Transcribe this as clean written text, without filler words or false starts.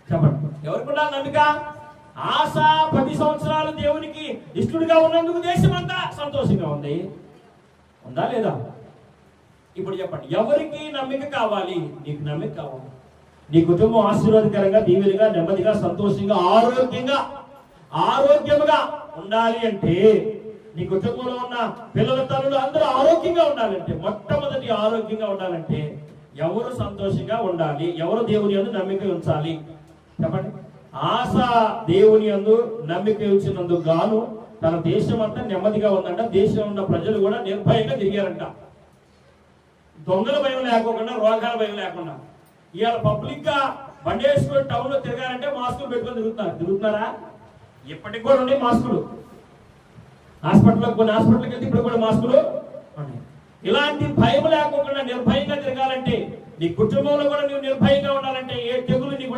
చెప్పండి, ఎవరికి ఉండాలి నమ్మిక? ఆశ 10 సంవత్సరాలు దేవునికి ఇష్టడుగా ఉన్నందుకు దేశం అంతా సంతోషంగా ఉంది. ఉందా లేదా? ఇప్పుడు చెప్పండి, ఎవరికి నమ్మిక కావాలి? నీకు నమ్మిక కావాలి. నీ కుటుంబం ఆశీర్వాదకరంగా, దీవెనగా, నెమ్మదిగా, సంతోషంగా, ఆరోగ్యముగా ఉండాలి అంటే, నీ కుటుంబంలో ఉన్న పిల్లల తల్లులు అందరూ ఆరోగ్యంగా ఉండాలంటే, మొట్టమొదటి ఆరోగ్యంగా ఉండాలంటే ఎవరు సంతోషంగా ఉండాలి? ఎవరు దేవుని యందు నమ్మిక ఉంచాలి? చెప్పండి. ఆశ దేవుని యందు నమ్మిక ఉంచినందుకు గాను తన దేశం అంతా నెమ్మదిగా ఉందంట. దేశంలో ఉన్న ప్రజలు కూడా నిర్భయంగా తిరిగారంట. దొంగల భయం లేకుండా, రోగాల భయం లేకుండా. ఇవాళ పబ్లిక్ గా బండి వేసుకుని టౌన్ లో తిరగాలంటే మాస్కులు పెట్టుకొని తిరుగుతున్నారా? ఇప్పటికి కూడా ఉన్నాయి మాస్కులు. కొన్ని హాస్పిటల్కి వెళ్తే ఇప్పుడు కూడా మాస్కులు ఉన్నాయి. ఇలాంటి భయం లేకుండా నిర్భయంగా తిరగాలంటే, నీ కుటుంబంలో కూడా నువ్వు నిర్భయంగా ఉండాలంటే, ఏ తెగులు నీకు